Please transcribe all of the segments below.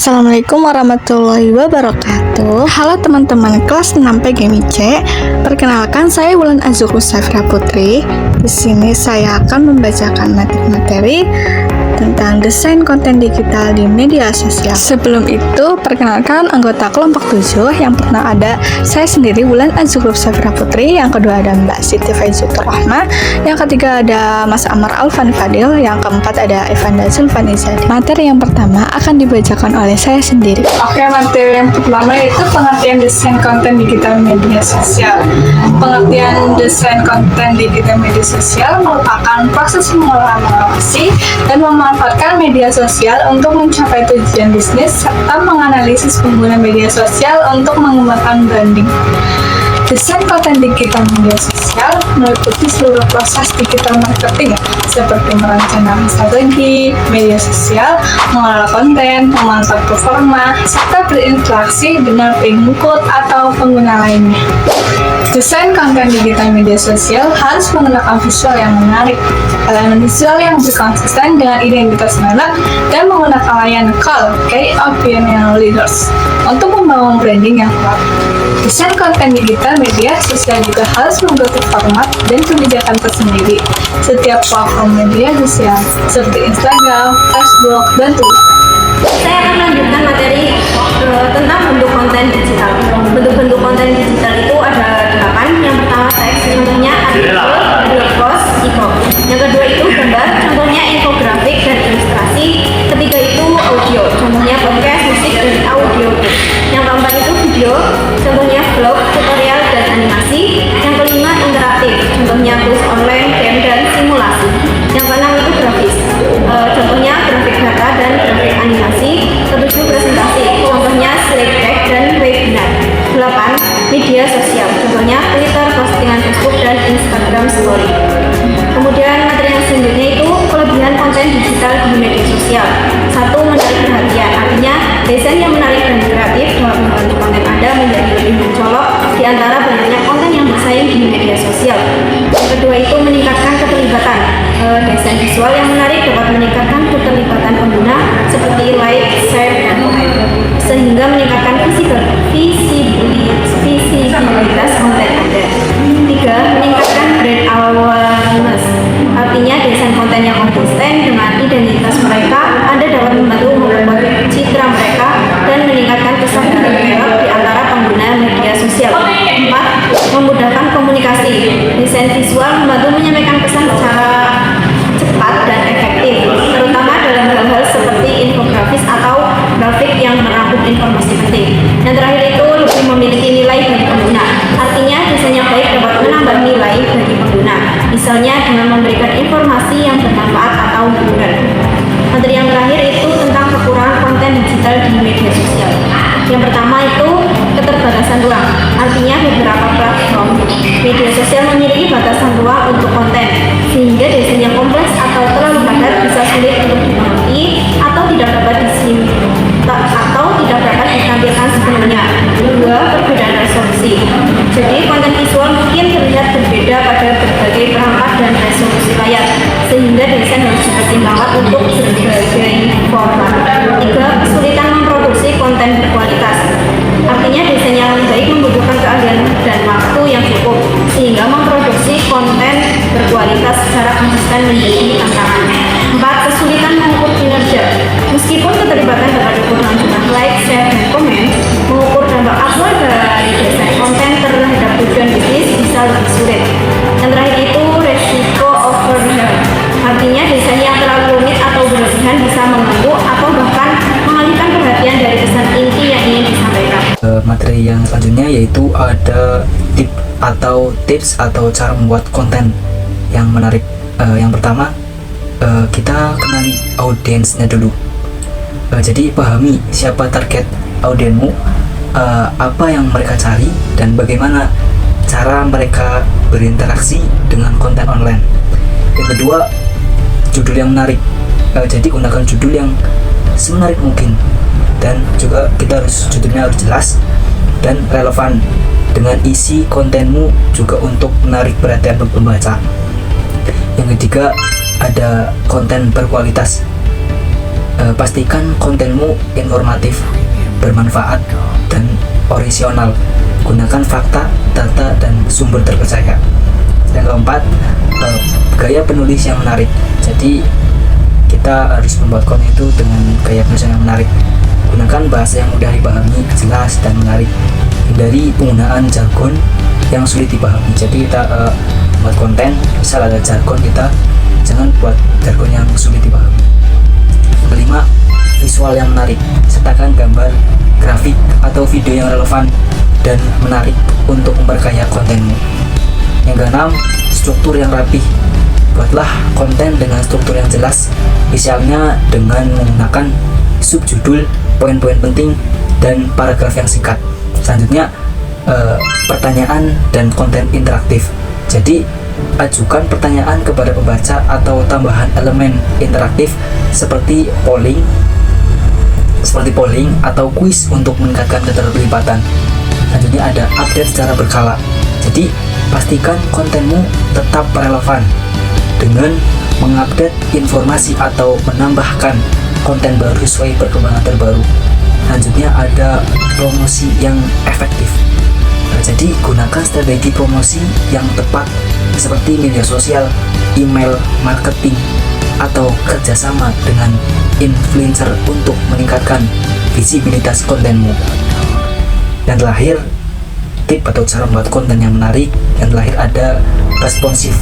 Assalamualaikum warahmatullahi wabarakatuh. Halo teman-teman kelas 6 PGMIC. Perkenalkan, saya Wulan Azhur Safira Putri. Di sini saya akan membacakan materi tentang desain konten digital di media sosial. Sebelum itu, perkenalkan anggota kelompok 7. Yang pertama ada saya sendiri, Wulan Azhur Safira Putri. Yang kedua ada Mbak Siti Faizutur Rahma. Yang ketiga ada Mas Amar Alfan Fadil. Yang keempat ada Evanda Zulfani Zadi. Materi yang pertama akan dibacakan oleh saya sendiri. Oke, materi yang pertama itu pengertian desain konten digital media sosial. Pengertian desain konten digital media sosial merupakan proses mengelola, mengawasi, dan memanfaatkan media sosial untuk mencapai tujuan bisnis serta menganalisis pengguna media sosial untuk mengembangkan branding. Desain konten digital media sosial meliputi seluruh proses digital marketing seperti merencanakan strategi media sosial, mengelola konten, memantau performa, serta berinteraksi dengan pengikut atau pengguna lainnya. Desain konten digital media sosial harus menggunakan visual yang menarik, elemen visual yang berkonsisten dengan identitas merek, dan menggunakan layanan call, key opinion leaders untuk membangun branding yang kuat. Desain konten digital media sosial juga harus memiliki format dan kebijakan tersendiri. Setiap platform media sosial seperti Instagram, Facebook, dan Twitter. Saya akan melanjutkan materi tentang bentuk konten digital. Bentuk-bentuk konten digital itu ada 8. Yang pertama teks, contohnya artikel, blog post, e-book. Yang kedua itu gambar, contohnya infografik dan ilustrasi. Ketiga itu audio, contohnya podcast, musik, dan audio. Yang keempat itu video, contohnya vlog, tutorial, dan animasi. Yang kelima interaktif, contohnya quiz online, game, dan simulasi. Yang keenam itu grafis, contohnya grafik data dan grafik animasi. Ketujuh presentasi, contohnya slide deck dan webinar. 8. Media sosial, contohnya Twitter, postingan Facebook, dan Instagram Story. Kemudian materi yang selanjutnya itu kelebihan konten digital di media sosial. 1. Menarik perhatian, artinya desain yang menarik dan kreatif dapat membantu konten Anda menjadi lebih mencolok di antara banyaknya konten yang bersaing di media sosial. Yang kedua itu meningkatkan keterlibatan. Desain visual yang menarik dapat meningkatkan keterlibatan pengguna seperti like, share, dan komen, sehingga meningkatkan visibilitas konten Anda. 3. Meningkatkan brand awareness, artinya desain konten yang konsisten dengan identitas mereka. Anda dapat membantu memperbaiki citra mereka dan meningkatkan kesadaran mereka di antara pengguna media sosial. 4. Memudahkan komunikasi. Desain visual membantu menyampaikan pesan secara cepat dan efektif, terutama dalam hal-hal seperti infografis atau grafik yang merangkum informasi penting. Yang terakhir itu lebih memiliki nilai bagi pengguna, artinya desain yang baik dapat menambah nilai bagi pengguna, misalnya dengan memberikan informasi yang bermanfaat atau hiburan. Materi yang terakhir itu tentang kekurangan konten digital di media sosial. Yang pertama itu keterbatasan ruang, artinya beberapa platform media sosial memiliki batasan ruang untuk konten, sehingga desain yang kompleks atau terlalu padat bisa sulit untuk dimengerti atau tidak dapat ditampilkan sepenuhnya. 2. Perbedaan resolusi. Jadi konten visual mungkin terlihat berbeda pada berbagai perangkat dan resolusi layar, sehingga desain harus dipertimbangkan untuk berbagai format. 3. Kesulitan memproduksi konten berkualitas, artinya desain yang baik membutuhkan keahlian dan waktu yang cukup, sehingga memproduksi konten berkualitas secara konsisten menjadi tantangan. 4. Kesulitan mengukur kinerja. Meskipun keterlibatan dapat diukur dengan jumlah like, share, dan komen, mengukur dampak aktual dari desain konten terhadap tujuan bisnis bisa lebih sulit. Yang terakhir itu resiko overwhelm, artinya desain yang terlalu rumit atau berlebihan bisa mengganggu atau bahkan mengalihkan perhatian dari pesan inti yang ingin disampaikan. Materi yang selanjutnya yaitu ada tips atau cara membuat konten yang menarik. Yang pertama, kita kenali audiensnya dulu. Jadi pahami siapa target audiensmu, apa yang mereka cari, dan bagaimana cara mereka berinteraksi dengan konten online. Yang kedua, judul yang menarik. Jadi gunakan judul yang semenarik mungkin, dan juga judulnya harus jelas dan relevan dengan isi kontenmu, juga untuk menarik perhatian pembaca. Yang ketiga, ada konten berkualitas. pastikan kontenmu informatif, bermanfaat, dan orisinal. Gunakan fakta, data, dan sumber terpercaya. Yang keempat, gaya penulis yang menarik. Jadi kita harus membuat konten itu dengan gaya penulis yang menarik. Gunakan bahasa yang mudah dipahami, jelas, dan menarik. Hindari penggunaan jargon yang sulit dipahami. Jadi kita buat konten, misal ada jargon, kita jangan buat jargon yang sulit dipahami. Kelima, visual yang menarik. Sertakan gambar, grafik, atau video yang relevan dan menarik untuk memperkaya kontenmu. Yang keenam, struktur yang rapih. Buatlah konten dengan struktur yang jelas, misalnya dengan menggunakan subjudul, poin-poin penting, dan paragraf yang singkat. Selanjutnya, pertanyaan dan konten interaktif. Jadi, ajukan pertanyaan kepada pembaca atau tambahan elemen interaktif seperti polling atau kuis untuk meningkatkan keterlibatan. Selanjutnya ada update secara berkala. Jadi, pastikan kontenmu tetap relevan dengan mengupdate informasi atau menambahkan konten baru sesuai perkembangan terbaru. Selanjutnya ada promosi yang efektif. Jadi, gunakan strategi promosi yang tepat seperti media sosial, email marketing, atau kerjasama dengan influencer untuk meningkatkan visibilitas kontenmu. Dan terakhir, tip atau cara membuat konten yang menarik. Yang terakhir ada responsif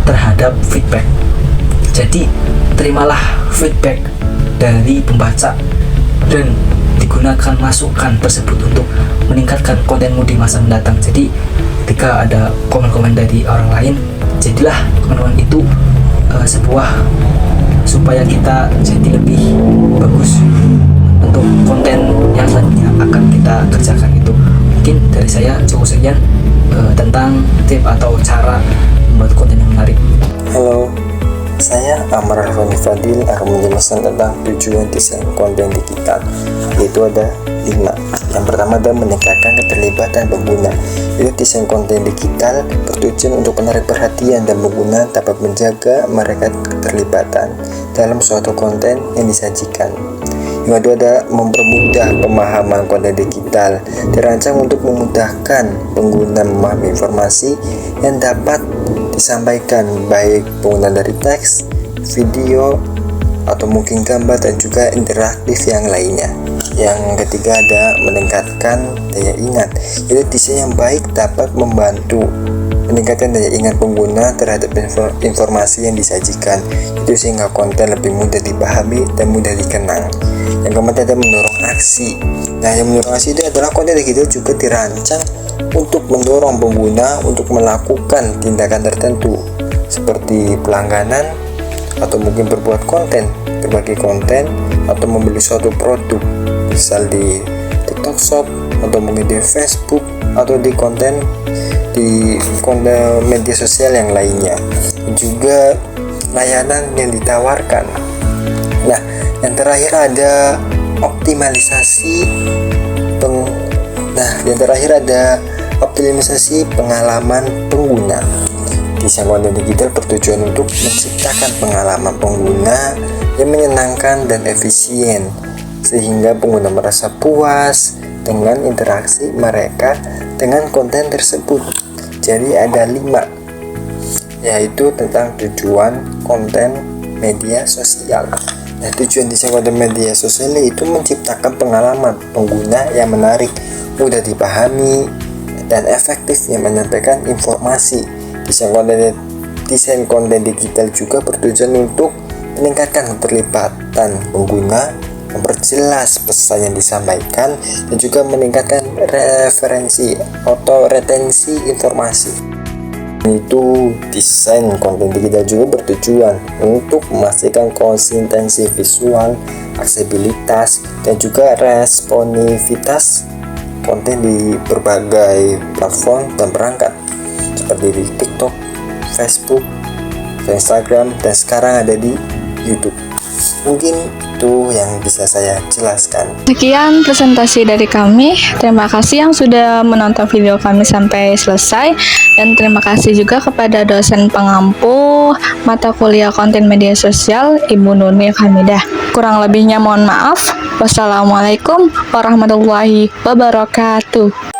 terhadap feedback. Jadi, terimalah feedback dari pembaca dan digunakan masukan tersebut untuk meningkatkan kontenmu di masa mendatang. Jadi, ketika ada komen-komen dari orang lain, jadilah komen-komen itu sebuah supaya kita jadi lebih bagus untuk konten yang selanjutnya akan kita kerjakan itu. Mungkin dari saya cukup sekian tentang tip atau cara membuat konten yang menarik. Halo, saya Amar Alfani Fadil akan menjelaskan tentang tujuan desain konten digital, yaitu ada 5. Yang pertama adalah meningkatkan keterlibatan pengguna. Itu desain konten digital bertujuan untuk menarik perhatian dan pengguna dapat menjaga mereka keterlibatan dalam suatu konten yang disajikan. Yang kedua ada mempermudah pemahaman konten digital, dirancang untuk memudahkan pengguna memahami informasi yang dapat disampaikan, baik penggunaan dari teks, video, atau mungkin gambar dan juga interaktif yang lainnya. Yang ketiga ada meningkatkan daya ingat. Jadi desain yang baik dapat membantu meningkatkan daya ingat pengguna terhadap informasi yang disajikan, itu sehingga konten lebih mudah dipahami dan mudah dikenang. Yang keempat ada mendorong aksi. Nah, yang mendorong aksi itu adalah konten digital juga dirancang untuk mendorong pengguna untuk melakukan tindakan tertentu seperti pelangganan atau mungkin berbuat konten, berbagi konten, atau membeli suatu produk, misal di TikTok Shop atau mungkin di Facebook atau di konten media sosial yang lainnya. Juga layanan yang ditawarkan. Nah, yang terakhir ada optimalisasi pengalaman pengguna. Desain konten digital bertujuan untuk menciptakan pengalaman pengguna yang menyenangkan dan efisien, sehingga pengguna merasa puas dengan interaksi mereka dengan konten tersebut. Jadi ada 5, yaitu tentang tujuan konten media sosial. Nah, tujuan desain konten media sosial itu menciptakan pengalaman pengguna yang menarik, mudah dipahami, dan efektif yang menyampaikan informasi. Desain konten digital juga bertujuan untuk meningkatkan keterlibatan pengguna, memperjelas pesan yang disampaikan, dan juga meningkatkan referensi atau retensi informasi. Itu desain konten digital juga bertujuan untuk memastikan konsistensi visual, aksesibilitas, dan juga responsivitas konten di berbagai platform dan perangkat seperti di TikTok, Facebook, Instagram, dan sekarang ada di YouTube. Mungkin itu yang bisa saya jelaskan. Sekian presentasi dari kami. Terima kasih yang sudah menonton video kami sampai selesai. Dan terima kasih juga kepada dosen pengampu mata kuliah konten media sosial, Ibu Nurni Hamidah. Kurang lebihnya mohon maaf. Wassalamualaikum warahmatullahi wabarakatuh.